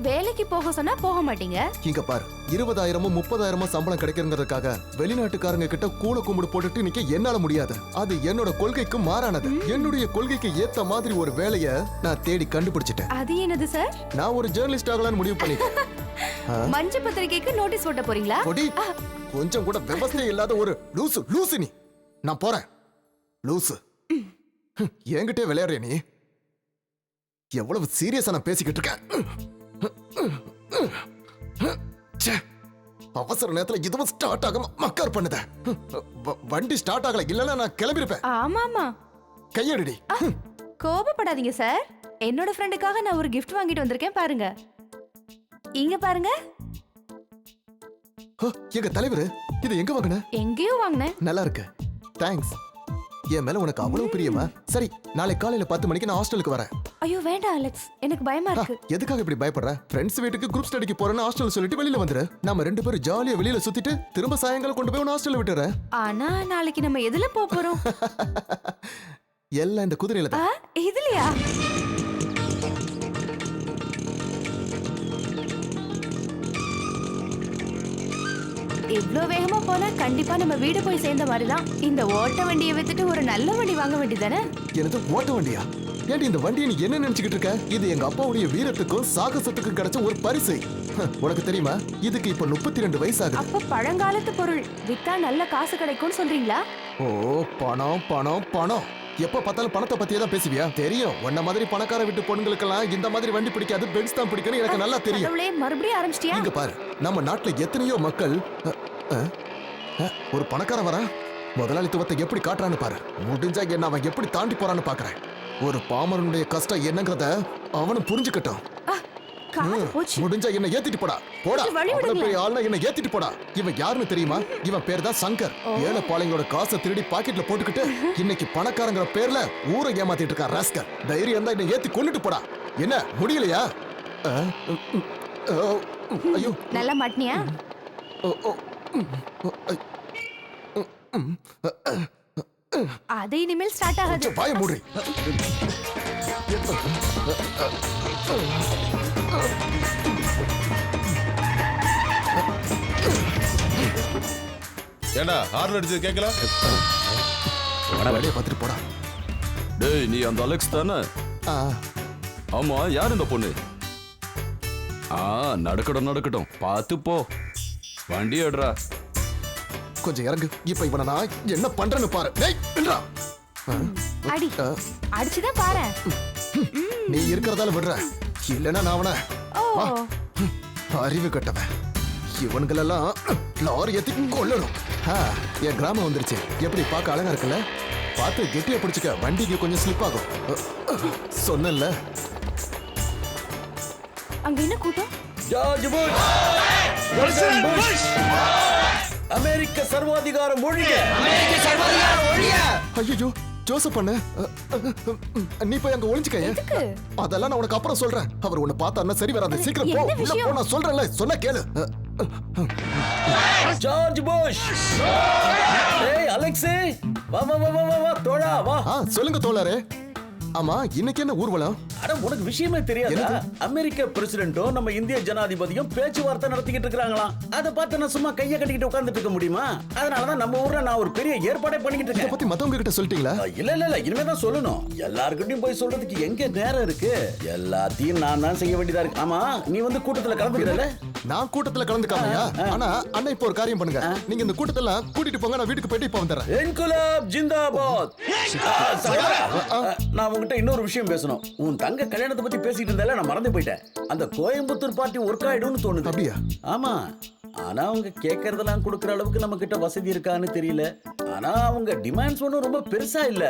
வேலைக்கு போக சொன்னா போக மாட்டீங்க. இங்க பாரு, 20,000 30,000 சம்பளம் கிடைக்கிறதுக்காக வெளிநாட்டுக்காரங்க கிட்ட கூல கும்பிடு போட்டுட்டு நிக்க என்னால முடியாது. அது என்னோட கொள்கைக்கு மாறானது. என்னுடைய கொள்கைக்கு ஏத்த மாதிரி ஒரு வேலைய நான் தேடி கண்டுபிடிச்சிட்டேன். அது என்னது சார்? நான் ஒரு ஜேர்னலிஸ்ட் ஆகலாம்னு முடிவு பண்ணிட்டேன். மஞ்ச பத்திரிகைக்கு நோட்டீஸ் போட்ட போறீங்களா? கொஞ்சம் கூட விவசாயம் இல்லாத ஒரு லூசு நீ. நான் போறேன். லூசு என்கிட்டே விளையாடுற நீ. எவ்வளவு சீரியஸா நான் பேசிக்கிட்டு இருக்கேன். அவசர நேரத்துல இதுவும் ஸ்டார்ட் ஆகாம மக்கார் பண்ணுத. வண்டி ஸ்டார்ட் ஆகல, இல்லன்னா நான் கிளம்பிருப்பேன். ஆமாமா. கையடிடி. கோபப்படாதீங்க சார். என்னோட ஃப்ரெண்டுக்காக நான் ஒரு gift வாங்கிட்டு வந்திருக்கேன் பாருங்க. இங்க பாருங்க. எங்க தலைவர், இது எங்க வாங்குன? எங்கேயோ வாங்குனேன். நல்லா இருக்கு, தேங்க்ஸ். என் மேல உனக்கு அவ்வளவு பிரியமா? சரி, நாளை காலையில 10 மணிக்கு நான் ஹாஸ்டலுக்கு வரேன். ஐயோ வேண்டாம் அலெக்ஸ், எனக்கு பயமா இருக்கு. எதுக்காக இப்படி பயப்படுற? ஃப்ரெண்ட்ஸ் வீட்டுக்கு குரூப் ஸ்டடிக்கு போறேன்னு ஹாஸ்டல் சொல்லிட்டு வெளியில வந்துரு. நம்ம 2 பேரும் ஜாலியா வெளியில சுத்திட்டு திரும்ப சாயங்காலம் கொண்டு போய் ஹாஸ்டல்ல விட்டுறேன். ஆனா நாளைக்கு நம்ம எதுல போறோம்? எல்லாம் இந்த குதிரையில தான். இதுலயா? இவ்ளோ வேகமா போனா கண்டிப்பா நம்ம வீடு போய் சேர்ந்த மாதிரிதான். இந்த ஓட்ட வண்டியை வித்துட்டு ஒரு நல்ல வண்டி வாங்க வேண்டியதானே? எனது ஓட்ட வண்டியா? ஏன்டி இந்த வண்டியை நீ என்ன நினைச்சுக்கிட்டு இருக்க? இது எங்க அப்பாவுடைய வீரத்துக்கும் சாகசத்துக்கும் கிடைச்ச ஒரு பரிசு. உனக்கு தெரியுமா, இதுக்கு இப்ப 32 வயசு ஆகுது. அப்ப பழங்காலத்து பொருள் வித்தா நல்ல காசு கிடைக்கும்னு சொல்றீங்களா? ஓ, பணம் பணம் பணம். எப்ப பார்த்தாலும் பணத்தை பத்தியே தான் பேசுவியா? தெரியும், உன்ன மாதிரி பணக்கார வீட்டு பொண்ணுங்களுக்கெல்லாம் இந்த மாதிரி வண்டி பிடிக்காது, பென்ஸ் தான் பிடிக்கும். எனக்கு நல்லா தெரியும். மறுபடியும் ஆரம்பிச்சிட்டியா? இங்க பாரு, நம்ம நாட்டுல எத்தனையோ மக்கள். ஒரு பணக்காரன் வரா, முதலாளித்துவத்தை எப்படி காட்டுறான்னு பாரு. முடிஞ்சா என்ன அவன் எப்படி தாண்டி போறான்னு பாக்குறேன். ஒரு பாமரனுடைய கஷ்டம் என்னங்கறத அவனும் புரிஞ்சுக்கட்டும். முடிஞ்சா என்ன ஏத்திட்டு போடா. என்ன ஏத்திட்டு போடா. இவன் யாருன்னு தெரியுமா? இவன் பேர் தான் சங்கர். ஏழைப்பாளையோட காசை திருடி பாக்கெட்ல போட்டுக்கிட்டு இன்னைக்கு பணக்காரங்கிற பேர்ல ஊரை ஏமாத்திட்டு இருக்கான் ராஸ்கல். தைரியம் தான் என்ன ஏத்தி கொண்டுட்டு போடா. என்ன முடியலையா? ஐயோ, நல்லா மாட்டினியா? அது இனிமேல் ஸ்டார்ட் ஆகாது. பாய மூடி. ஏண்டா ஹார்ன் அடிச்சது கேட்கல? வேலையை பார்த்துட்டு போடா. டேய், நீ அந்த அலெக்ஸ் தானே? ஆமா, யார் இந்த பொண்ணு? நடக்கட்டும், பார்த்து போ. வண்டி எடுறா. கொஞ்சம் இறங்கு. இப்ப இவனை நான் என்ன பண்றேன்னு பாரு. அடி அடிச்சுதான் பாரு. நீ இருக்கிறதால விடுற, இல்லன்னா நான் அவனை. அறிவு கட்டவன். இவன்களெல்லாம் லாரி ஏத்தி கொள்ளணும். என் கிராமம் வந்துருச்சு. எப்படி பார்க்க அழகா இருக்குல்ல? பார்த்து கெட்டியா பிடிச்சுக்க, வண்டிக்கு கொஞ்சம் ஸ்லிப் ஆகும். சொன்னல. அங்க என்ன கூட்டம்? ஜார்ஜ் புஷ், அமெரிக்க சர்வாதிகாரம் ஒழிய. ஐயோ, ஜோசப் பண்ண நீ போய் அங்க ஒளிஞ்சுக்க. அதெல்லாம் நான் உனக்கு அப்புறம் சொல்றேன். அவர் உன்னை பார்த்தா சரி வராது. சீக்கிரம் போ. உள்ள போ, நான் சொல்றேன்ல. சொன்ன கேளு. George Bush. ஏய் அலெக்ஸ், வா வா வா வா வா தோழா வா. சொல்லுங்க தோழரே. ஆமா, இன்னைக்கு என்ன ஊர்வலம்? அட, உனக்கு விஷயமே தெரியாதா? அமெரிக்க பிரசிடென்ட்டும் நம்ம இந்திய ஜனாதிபதியும் பேச்சுவார்த்தை நடத்திக்கிட்டு இருக்காங்களாம். அதை பார்த்து நான் சும்மா கையை கட்டிக்கிட்டு உட்கார்ந்துட்டு இருக்க முடியுமா? அதனாலதான் நம்ம ஊர்ல நான் ஒரு பெரிய ஏற்பாடை பண்ணிக்கிட்டு இருக்கேன். இத பத்தி மத்தவங்க கிட்ட சொல்லிட்டீங்களா? இல்ல, இனிமே தான் சொல்லணும். எல்லார்கிட்டயும் போய் சொல்றதுக்கு எங்க நேரம் இருக்கு? எல்லாத்தையும் நான் தான் செய்ய வேண்டியதா இருக்கு. ஆமா, நீ வந்து கூட்டத்துல கலந்துக்கல? நான் கூட்டத்துல கலந்துக்காமையா? ஆனா அண்ணா இப்போ ஒரு காரியம் பண்ணுங்க. நீங்க இந்த கூட்டத்துல கூட்டிட்டு போங்க, நான் வீட்டுக்கு போயிட்டு இப்ப வந்துடுறேன். இன்குலாப் ஜிந்தாபாத். நான் உங்ககிட்ட இன்னொரு விஷயம் பேசணும். உன் தங்க கல்யாணத்தை பத்தி பேசிட்டு இருந்தால நான் மறந்து போயிட்டேன். அந்த கோயம்புத்தூர் பார்ட்டி ஒர்க் ஆயிடும்னு தோணுது. அப்படியா? ஆமா. ஆனா அவங்க கேட்கறதெல்லாம் கொடுக்கற அளவுக்கு நம்ம கிட்ட வசதி இருக்கான்னு தெரியல. ஆனா அவங்க டிமாண்ட்ஸ் ஒன்றும் ரொம்ப பெருசா இல்ல.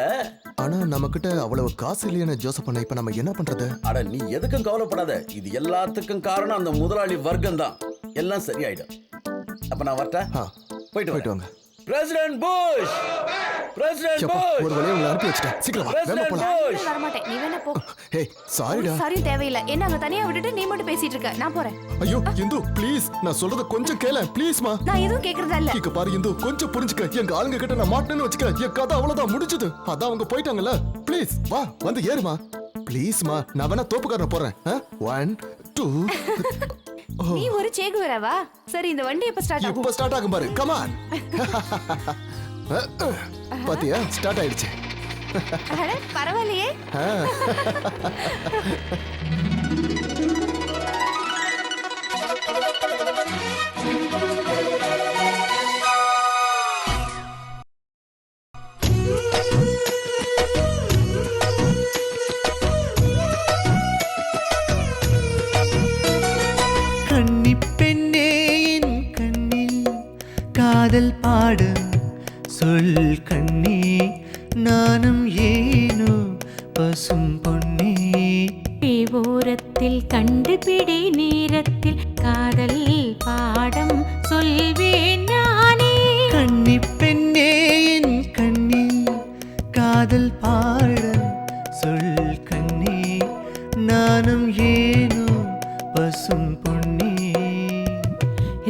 ஆனா நம்ம கிட்ட அவ்வளவு காசு இல்லையான ஜோசப் பண்ண இப்ப நம்ம என்ன பண்றது? அட, நீ எதுக்கும் கவலைப்படாத. இது எல்லாத்துக்கும் காரணம் அந்த முதலாளி வர்க்கம் தான். எல்லாம் சரியாயிடும். அப்ப நான் வரட்டா? போயிட்டு வாங்க. President Bush, president Bush. ஒரு வழியா உங்களை அனுப்பி வச்சிட்டேன். சீக்கிரம் வா, வேகமா போலாம். வர மாட்டேன். நீ வேணா போ. ஹே, சாரிடா. சாரி தேவையில்லை. என்ன அங்க தனியா விட்டுட்டு நீ மட்டும் பேசிட்டு இருக்க. நான் போறேன். ஐயோ இந்து, ப்ளீஸ் நான் சொல்றத கொஞ்சம் கேள. ப்ளீஸ்மா. நான் எதுவும் கேக்குறதா இல்ல. இங்க பாரு இந்து, கொஞ்சம் புரிஞ்சுக்க. எங்க ஆளுங்க கிட்ட நான் மாட்டேன்னு வச்சுக்க, என் கதை அவ்வளவுதான் முடிஞ்சது. அதான் அவங்க போயிட்டாங்கல்ல. ப்ளீஸ் வா, வந்து ஏறுமா. ப்ளீஸ்மா, நான் வேணா தோப்புக்காரனை போறேன். 1 நீ ஒரு சேகுவராவா? சரி, இந்த வண்டி எப்ப ஸ்டார்ட் ஆகும்? இப்ப ஸ்டார்ட் ஆகும் பாரு, கமான். பாத்தியா, ஸ்டார்ட் ஆயிடுச்சு. அட, பரவாயில்லையே. கன்னிப்பெண்ணே என் கண்ணில் காதல் பாடும் சொல் கண்ணே, நானும் ஏனோ பசும் பொன்னே. ஓரத்தில் கண்டுபிடி நேரத்தில் காதல் பாடம் சொல்வேன் நானே. கன்னிப்பெண்ணே என் கண்ணில் காதல் பாடும் சொல் கண்ணே, நானும் ஏனோ பசும் பொன்னே.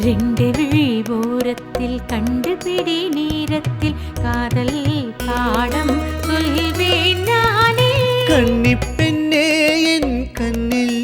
ரெண்டு விழி ஓரத்தில் கண்டுபிடி நேரத்தில் காதல் பாடம் சொல்வேன் நானே. கன்னிப்பெண்ணே என் கண்ணில்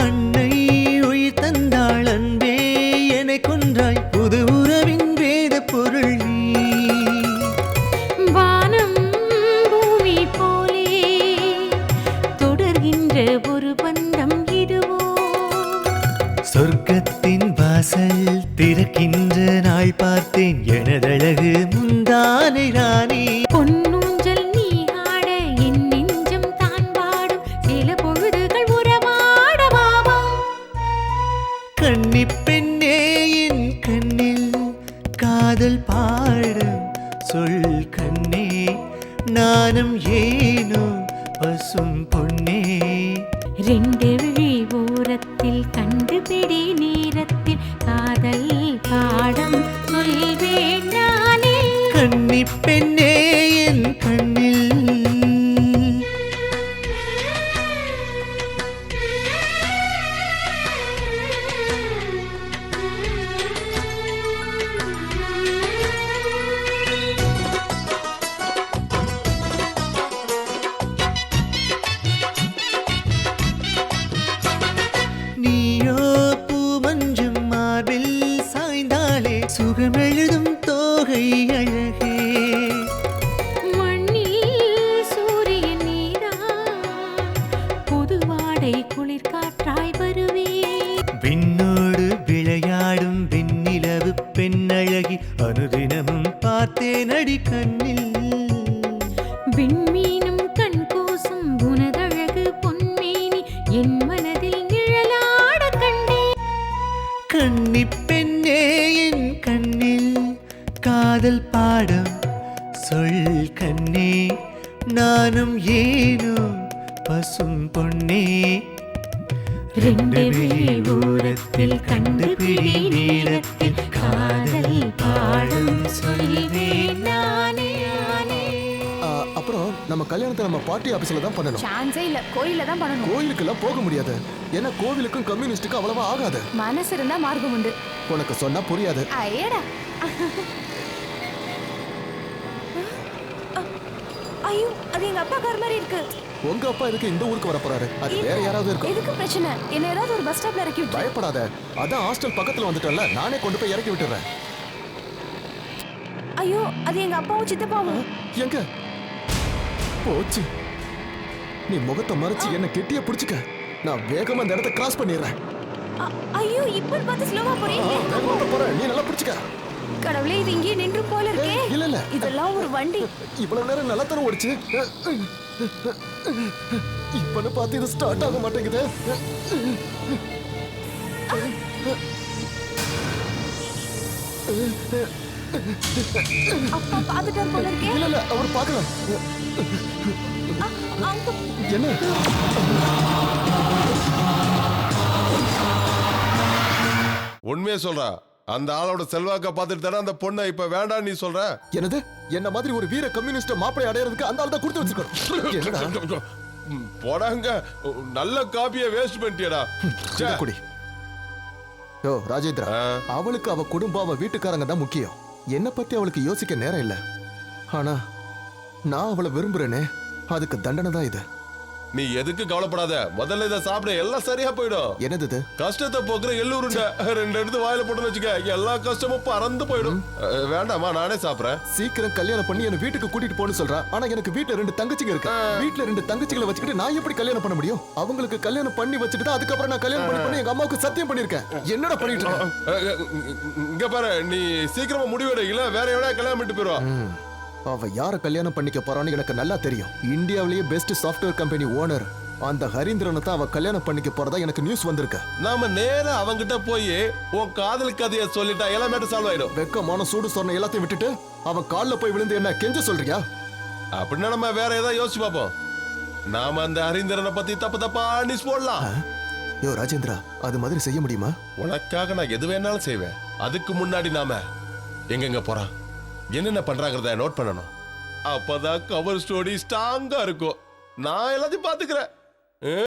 அன்னை உயிர் தந்தாள் அன்பே, என்னை கொன்றாய் புது உறவின் வேத பொருள் நீ. வானம் பூமி போலே தொடர்கின்ற ஒரு பந்தம் இதுவோ. சொர்க்கத்தின் வாசல் திறக்கின்ற நாள் பார்த்தேன், எனதழகு முந்தானை ராணி. பொன்னூஞ்சல் நீ ஆட என் நெஞ்சம் தான் பாடும் சில பொழுதுகள் உறவாடவாவா. கன்னிப்பெண்ணே என் கண்ணில் காதல் பாடும் சொல் கண்ணே, நானும் ஏனோ பசும் பொன்னே. ரெண்டு விழி ஓரத்தில் கண்டுபிடி நேரத்தில் காதல் பாடம் சொல்வேன் நானே. கன்னிப்பெண்ணே என் கண்ணில் நீயோ பூமஞ்சும் மார்பில் சாய்ந்தாலே சுகமெழுதும் தோகை அழகே. மண்ணில் சூரியன் நீதான் புது வாடை குளிர் காற்றாய் வருவே. விண்ணோடு விளையாடும் வெண்ணிலவு பெண்ணழகி அனுதினமும் பார்த்தேன் அடி கண்ணில். விண்மீனும் கண் கூசும் உனதழகு பொன்மேனி என் மனதில் நிழலாட கண்டே. கன்னிப்பெண்ணே என் கண்ணில் காதல் பாடம் சொல் கண்ணே, நானும் ஏனோ பசும் பொன்னே. ரெண்டு விழி ஓரத்தில் கண்டுபிடி நேரத்தில் காதல் பாடம் சொல்வேன் நானே. அப்புறம் நம்ம கல்யாணத்தை நம்ம பார்ட்டி ஆபீஸ்ல தான் பண்ணணும். சான்ஸே இல்ல, கோயில்ல தான் பண்ணணும். கோயிலுக்கெல்லாம் போக முடியாது, ஏன்னா கோவிலுக்கும் கம்யூனிஸ்டுக்கும் அவ்வளவா ஆகாது. மனசு இருந்தா மார்க்கம் உண்டு. உனக்கு சொன்னா புரியாது. ஐயடா. ஐயோ, அது எங்க அப்பா கார் மாதிரி இருக்கு. உங்க அப்பா எதுக்கு இந்த ஊருக்கு வர போறாரு? அது வேற யாராவது இருக்கும். எதுக்கு பிரச்சனை? என்ன ஏதாவது ஒரு பஸ் ஸ்டாப்ல இறக்கி விட்டு. பயப்படாத, அதான் ஹாஸ்டல் பக்கத்துல வந்துட்டல, நானே கொண்டு போய் இறக்கி விட்டுறேன். ஐயோ, அது எங்க அப்பாவும் சித்தப்பாவும். எங்க போச்சு? நீ முகத்தை மறைச்சு என்ன கெட்டியா பிடிச்சுக்க, நான் வேகமா இந்த இடத்தை கிராஸ் பண்ணிடுறேன். ஐயோ, இப்ப பார்த்து ஸ்லோவா போறீங்க. வேகமா போறேன், நீ நல்லா பிடிச்சுக்க. கடவுளே, இது இங்கே நின்று போல இருக்கே. இல்ல இல்ல, இதெல்லாம் ஒரு வண்டி. இவ்வளவு நேரம் நல்லா தானே ஓடிச்சு, இப்பன்னு பார்த்து இது ஸ்டார்ட் ஆக மாட்டேங்குது. அப்பா பாத்துட்டார் போல இருக்கே. இல்ல இல்ல, அவர் பார்க்கல. என்ன? உண்மையை சொல்றா, அந்த ஆளோட செல்வாக்க பார்த்துட்டு தானே அந்த பொண்ணை இப்ப வேண்டாம் நீ சொல்ற. என்னது என்ன மாதிரி ஒரு வீர கம்யூனிஸ்ட் மாப்பிளை அடையறதுக்கு அந்த ஆள் தான் கொடுத்து வச்சிருக்கணும். என்னடா போடாங்க, நல்ல காப்பியை வேஸ்ட் பண்ணிட்டியடா. இதை குடி. யோ ராஜேந்திரா, அவளுக்கு அவ குடும்பம் அவ வீட்டுக்காரங்க தான் முக்கியம். என்ன பத்தி அவளுக்கு யோசிக்க நேரம் இல்ல. ஆனா நான் அவளை விரும்புறேனே, அதுக்கு தண்டனை தான் இது. நீ எதுக்கு கவலைப்படாத, முதல்ல இதை சாப்பிட எல்லாம் சரியா போயிடும். என்னது இது? கஷ்டத்தை போக்குற எள்ளூருண்ட 2 எடுத்து வாயில போட்டு வச்சுக்க, எல்லா கஷ்டமும் பறந்து போயிடும். வேண்டாமா, நானே சாப்பிடுறேன். சீக்கிரம் கல்யாணம் பண்ணி என்ன வீட்டுக்கு கூட்டிட்டு போன்னு சொல்றா. ஆனா எனக்கு வீட்டுல 2 தங்கச்சிங்க இருக்கு. வீட்டுல 2 தங்கச்சிகளை வச்சுக்கிட்டு நான் எப்படி கல்யாணம் பண்ண முடியும்? அவங்களுக்கு கல்யாணம் பண்ணி வச்சுட்டு தான் அதுக்கப்புறம் நான் கல்யாணம் பண்ணி எங்க அம்மாவுக்கு சத்தியம் பண்ணிருக்கேன். என்னடா பண்ணிட்டு இருக்க? இங்க பாரு, நீ சீக்கிரமா முடிவெடு, இல்ல வேற எவனா கல்யாணம் பண்ணிட்டு போயிருவா. அவ யார கல்யாணம் பண்ணிக்க போறான்னு எனக்கு நல்லா தெரியும். இந்தியாவிலேயே பெஸ்ட் சாஃப்ட்வேர் கம்பெனி ஓனர் அந்த ஹரீந்திரனை தான் அவ கல்யாணம் பண்ணிக்க போறதா எனக்கு நியூஸ் வந்திருக்கு. நாம நேரா அவங்கிட்ட போய் உன் காதல் கதையை சொல்லிட்டா எல்லாம் மேட்டர் சால்வ் ஆயிடும். வெக்கமான சூடு சொன்ன எல்லாத்தையும் விட்டுட்டு அவன் கால்ல போய் விழுந்து என்ன கெஞ்ச சொல்றியா? அப்படின்னா நம்ம வேற ஏதாவது யோசிச்சு பார்ப்போம். நாம அந்த ஹரீந்திரனை பத்தி தப்பா நியூஸ் போடலாம். யோ ராஜேந்திரா, அது மாதிரி செய்ய முடியுமா? உனக்காக நான் எது வேணாலும் செய்வேன். அதுக்கு முன்னாடி நாம எங்கெங்க போறான், என்னென்ன பண்றாங்கிறத நோட் பண்ணணும். அப்பதான் கவர் ஸ்டோரி ஸ்ட்ராங்கா இருக்கும். நான் எல்லாத்தையும் பாத்துக்கிறேன்.